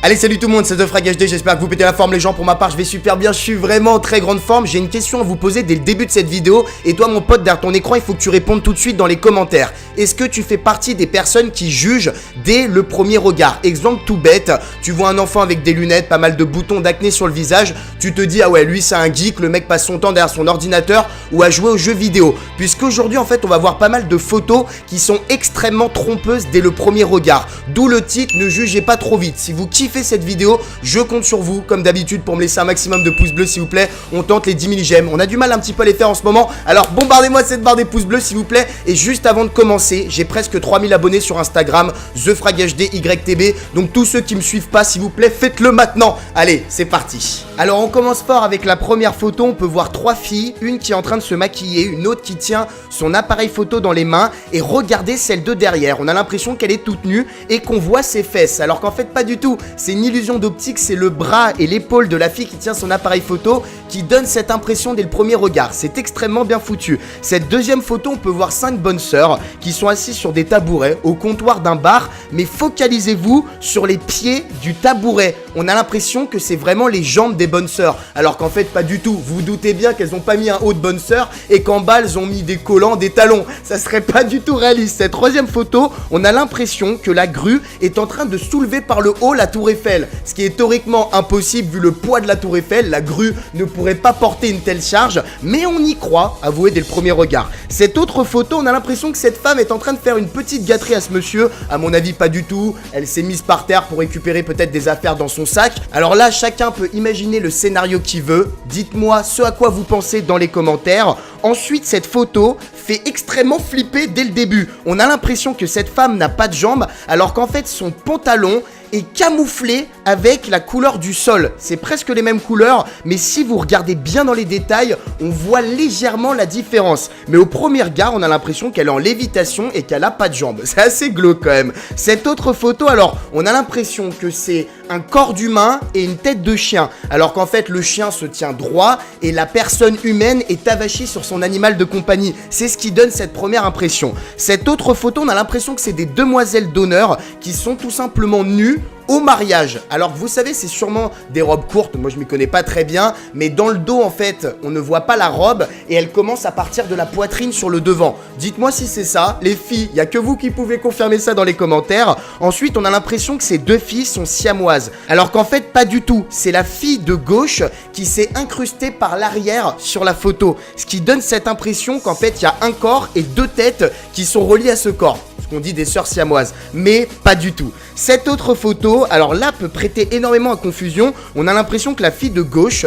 Allez, salut tout le monde, c'est TheFragHD, j'espère que vous pétez la forme les gens. Pour ma part, je vais super bien, je suis vraiment en très grande forme. J'ai une question à vous poser dès le début de cette vidéo. Et toi mon pote, derrière ton écran, il faut que tu répondes tout de suite dans les commentaires. Est-ce que tu fais partie des personnes qui jugent dès le premier regard? Exemple tout bête, tu vois un enfant avec des lunettes, pas mal de boutons d'acné sur le visage, tu te dis ah ouais, lui c'est un geek, le mec passe son temps derrière son ordinateur ou à jouer aux jeux vidéo. Puisqu'aujourd'hui en fait on va voir pas mal de photos qui sont extrêmement trompeuses dès le premier regard. D'où le titre, ne jugez pas trop vite. Si vous kiffez cette vidéo, je compte sur vous comme d'habitude pour me laisser un maximum de pouces bleus s'il vous plaît. On tente les 10 000 j'aime, on a du mal un petit peu à les faire en ce moment, alors bombardez-moi cette barre des pouces bleus s'il vous plaît. Et juste avant de commencer, j'ai presque 3000 abonnés sur Instagram, TheFragHDYTB, donc tous ceux qui me suivent pas s'il vous plaît, faites-le maintenant. Allez, c'est parti. Alors on commence fort avec la première photo, on peut voir trois filles, une qui est en train de se maquiller, une autre qui tient son appareil photo dans les mains et regardez celle de derrière, on a l'impression qu'elle est toute nue et qu'on voit ses fesses, alors qu'en fait pas du tout, c'est une illusion d'optique, c'est le bras et l'épaule de la fille qui tient son appareil photo qui donne cette impression dès le premier regard, c'est extrêmement bien foutu. Cette deuxième photo, on peut voir 5 bonnes sœurs qui sont assises sur des tabourets au comptoir d'un bar, mais focalisez-vous sur les pieds du tabouret, on a l'impression que c'est vraiment les jambes des bonnes sœurs, alors qu'en fait pas du tout, vous vous doutez bien qu'elles n'ont pas mis un haut de bonne sœur et qu'en bas elles ont mis des collants, des talons, ça serait pas du tout réaliste. Cette troisième photo, on a l'impression que la grue est en train de soulever par le haut la tour Eiffel, ce qui est théoriquement impossible vu le poids de la tour Eiffel, la grue ne pourrait pas porter une telle charge, mais on y croit, avouez dès le premier regard. Cette autre photo, on a l'impression que cette femme est en train de faire une petite gâterie à ce monsieur, à mon avis pas du tout, elle s'est mise par terre pour récupérer peut-être des affaires dans son sac. Alors là, chacun peut imaginer le scénario qu'il veut, dites-moi ce à quoi vous pensez dans les commentaires. Ensuite, cette photo fait extrêmement flipper dès le début, on a l'impression que cette femme n'a pas de jambes, alors qu'en fait son pantalon est camouflé avec la couleur du sol. C'est presque les mêmes couleurs, mais si vous regardez bien dans les détails, on voit légèrement la différence. Mais au premier regard, on a l'impression qu'elle est en lévitation et qu'elle a pas de jambes. C'est assez glauque quand même. Cette autre photo, alors, on a l'impression que c'est un corps d'humain et une tête de chien, alors qu'en fait le chien se tient droit et la personne humaine est avachie sur son animal de compagnie. C'est ce qui donne cette première impression. Cette autre photo, on a l'impression que c'est des demoiselles d'honneur qui sont tout simplement nues au mariage. Alors vous savez, c'est sûrement des robes courtes, moi je m'y connais pas très bien, mais dans le dos en fait on ne voit pas la robe et elle commence à partir de la poitrine sur le devant. Dites-moi si c'est ça, les filles, il n'y a que vous qui pouvez confirmer ça dans les commentaires. Ensuite on a l'impression que ces deux filles sont siamoises, alors qu'en fait pas du tout, c'est la fille de gauche qui s'est incrustée par l'arrière sur la photo, ce qui donne cette impression qu'en fait il y a un corps et deux têtes qui sont reliées à ce corps. On dit des sœurs siamoises, mais pas du tout. Cette autre photo, alors là, peut prêter énormément à confusion. On a l'impression que la fille de gauche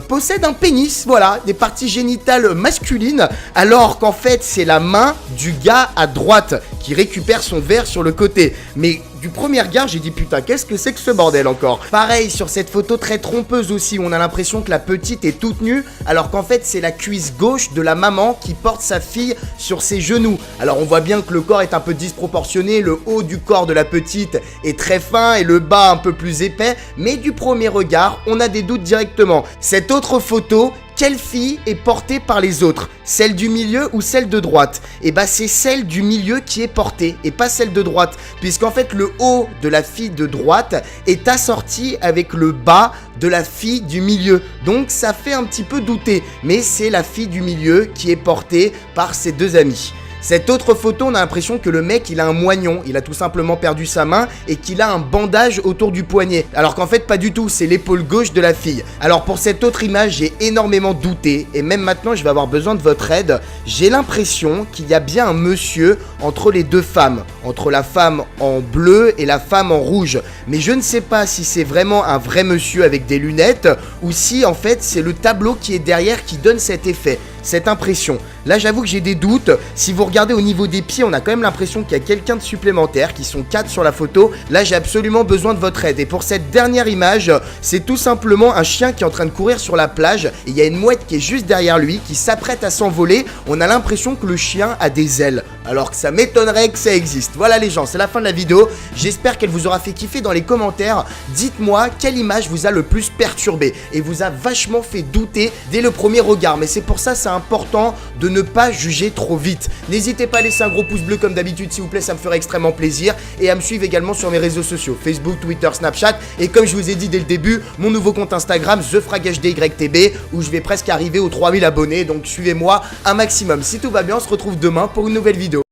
possède un pénis, voilà, des parties génitales masculines, alors qu'en fait, c'est la main du gars à droite qui récupère son verre sur le côté. Mais du premier regard, j'ai dit putain, qu'est-ce que c'est que ce bordel encore? Pareil sur cette photo très trompeuse aussi, où on a l'impression que la petite est toute nue, alors qu'en fait c'est la cuisse gauche de la maman qui porte sa fille sur ses genoux. Alors on voit bien que le corps est un peu disproportionné, le haut du corps de la petite est très fin et le bas un peu plus épais, mais du premier regard, on a des doutes directement. Cette autre photo, quelle fille est portée par les autres? Celle du milieu ou celle de droite? Et bah c'est celle du milieu qui est portée et pas celle de droite, puisqu'en fait le haut de la fille de droite est assorti avec le bas de la fille du milieu, donc ça fait un petit peu douter, mais c'est la fille du milieu qui est portée par ses deux amis. Cette autre photo, on a l'impression que le mec il a un moignon, il a tout simplement perdu sa main et qu'il a un bandage autour du poignet, alors qu'en fait pas du tout, c'est l'épaule gauche de la fille. Alors pour cette autre image, j'ai énormément douté et même maintenant je vais avoir besoin de votre aide. J'ai l'impression qu'il y a bien un monsieur entre les deux femmes, entre la femme en bleu et la femme en rouge, mais je ne sais pas si c'est vraiment un vrai monsieur avec des lunettes ou si en fait c'est le tableau qui est derrière qui donne cet effet, cette impression. Là j'avoue que j'ai des doutes. Si vous regardez au niveau des pieds, on a quand même l'impression qu'il y a quelqu'un de supplémentaire, qui sont 4 sur la photo. Là j'ai absolument besoin de votre aide. Et pour cette dernière image, c'est tout simplement un chien qui est en train de courir sur la plage et il y a une mouette qui est juste derrière lui, qui s'apprête à s'envoler. On a l'impression que le chien a des ailes. alors que ça m'étonnerait que ça existe. Voilà les gens, c'est la fin de la vidéo, j'espère qu'elle vous aura fait kiffer. Dans les commentaires, dites-moi quelle image vous a le plus perturbé et vous a vachement fait douter dès le premier regard, mais c'est pour ça c'est important de ne pas juger trop vite. N'hésitez pas à laisser un gros pouce bleu comme d'habitude s'il vous plaît, ça me ferait extrêmement plaisir, et à me suivre également sur mes réseaux sociaux, Facebook, Twitter, Snapchat, et comme je vous ai dit dès le début, mon nouveau compte Instagram, TheFragHDYTB, où je vais presque arriver aux 3000 abonnés, donc suivez-moi un maximum. Si tout va bien, on se retrouve demain pour une nouvelle vidéo.